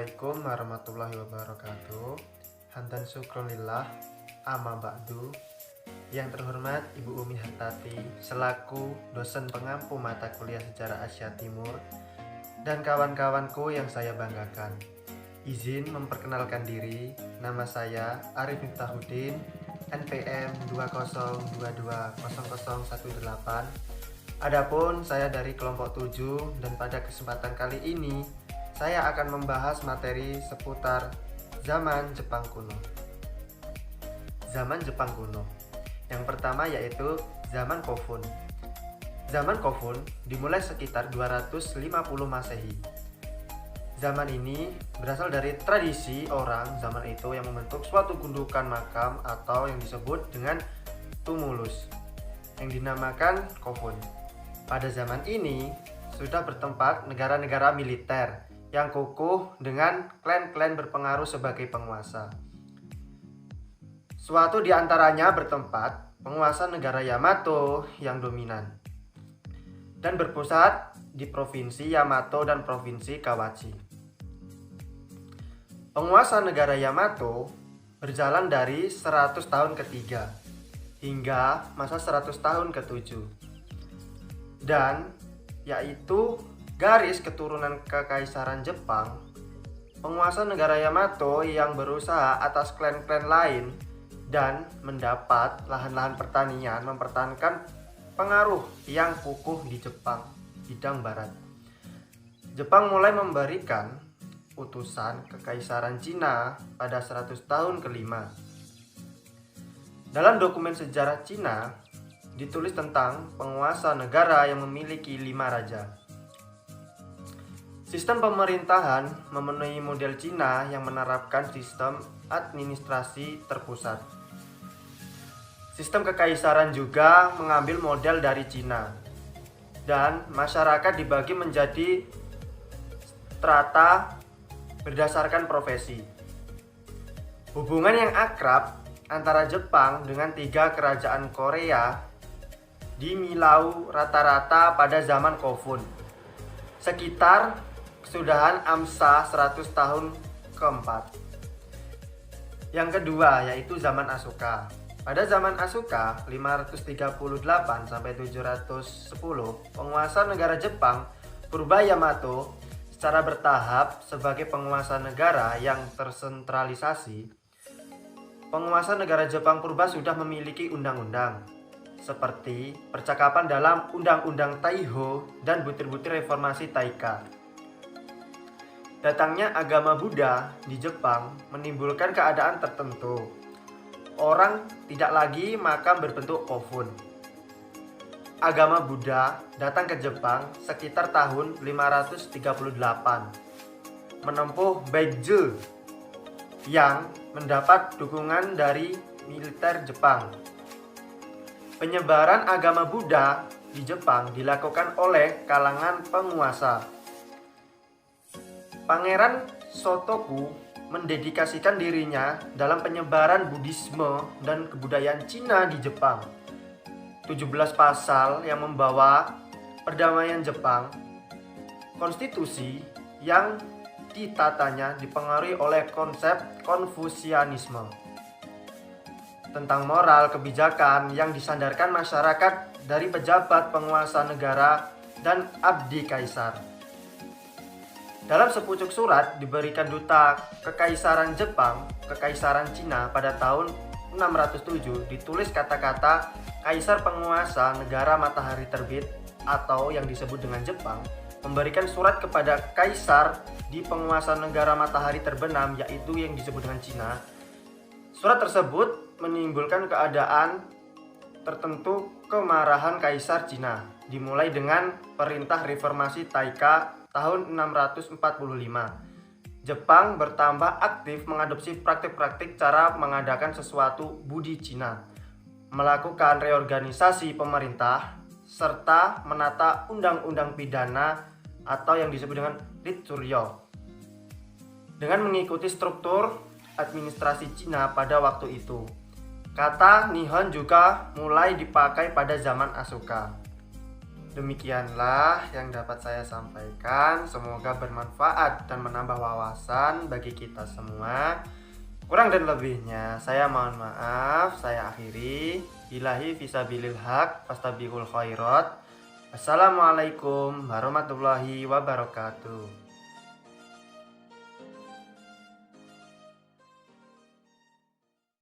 Assalamualaikum warahmatullahi wabarakatuh. Hamdan syukrulillah, amma ba'du. Yang terhormat Ibu Umi Hartati selaku dosen pengampu mata kuliah Sejarah Asia Timur dan kawan-kawanku yang saya banggakan. Izin memperkenalkan diri, nama saya Arif Miftahudin, NPM 20220018. Adapun saya dari kelompok 7 dan pada kesempatan kali ini saya akan membahas materi seputar zaman Jepang kuno. Zaman Jepang kuno. Yang pertama yaitu zaman Kofun. Zaman Kofun dimulai sekitar 250 Masehi. Zaman ini berasal dari tradisi orang zaman itu yang membentuk suatu gundukan makam atau yang disebut dengan tumulus yang dinamakan Kofun. Pada zaman ini sudah bertempat negara-negara militer yang kukuh dengan klan-klan berpengaruh sebagai penguasa. Suatu di antaranya bertempat penguasa negara Yamato yang dominan dan berpusat di provinsi Yamato dan provinsi Kawachi. Penguasa negara Yamato berjalan dari 100 tahun ketiga hingga masa 100 tahun ke-7. Dan yaitu garis keturunan Kekaisaran Jepang, penguasa negara Yamato yang berusaha atas klan-klan lain dan mendapat lahan-lahan pertanian mempertahankan pengaruh yang kukuh di Jepang, bidang barat. Jepang mulai memberikan utusan Kekaisaran Cina pada 100 tahun kelima. Dalam dokumen sejarah Cina ditulis tentang penguasa negara yang memiliki 5 raja. Sistem pemerintahan memenuhi model Cina yang menerapkan sistem administrasi terpusat. Sistem kekaisaran juga mengambil model dari Cina. Dan masyarakat dibagi menjadi strata berdasarkan profesi. Hubungan yang akrab antara Jepang dengan 3 kerajaan Korea dimilau rata-rata pada zaman Kofun, sekitar kesudahan Amsa 100 tahun keempat. Yang kedua yaitu zaman Asuka. Pada zaman Asuka 538 sampai 710, penguasa negara Jepang purba Yamato secara bertahap sebagai penguasa negara yang tersentralisasi. Penguasa negara Jepang purba sudah memiliki undang-undang seperti percakapan dalam Undang-Undang Taiho dan butir-butir reformasi Taika. Datangnya agama Buddha di Jepang menimbulkan keadaan tertentu. Orang tidak lagi makam berbentuk kofun. Agama Buddha datang ke Jepang sekitar tahun 538. Menempuh Baekje yang mendapat dukungan dari militer Jepang. Penyebaran agama Buddha di Jepang dilakukan oleh kalangan penguasa. Pangeran Shotoku mendedikasikan dirinya dalam penyebaran Buddhisme dan kebudayaan Cina di Jepang. 17 pasal yang membawa perdamaian Jepang. Konstitusi yang ditatanya dipengaruhi oleh konsep Konfusianisme tentang moral kebijakan yang disandarkan masyarakat dari pejabat penguasa negara dan abdi kaisar. Dalam sepucuk surat diberikan duta Kekaisaran Jepang, Kekaisaran Cina pada tahun 607 ditulis kata-kata Kaisar penguasa negara matahari terbit atau yang disebut dengan Jepang memberikan surat kepada Kaisar di penguasa negara matahari terbenam yaitu yang disebut dengan Cina. Surat tersebut menimbulkan keadaan tertentu kemarahan Kaisar Cina dimulai dengan perintah reformasi Taika tahun 645. Jepang bertambah aktif mengadopsi praktik-praktik cara mengadakan sesuatu budi Cina, melakukan reorganisasi pemerintah, serta menata undang-undang pidana atau yang disebut dengan Ritsuryo dengan mengikuti struktur administrasi Cina pada waktu itu. Kata Nihon juga mulai dipakai pada zaman Asuka. Demikianlah yang dapat saya sampaikan. Semoga bermanfaat dan menambah wawasan bagi kita semua. Kurang dan lebihnya saya mohon maaf. Saya akhiri. Billahi fisabilil haq fastabiqul khairat. Assalamualaikum warahmatullahi wabarakatuh.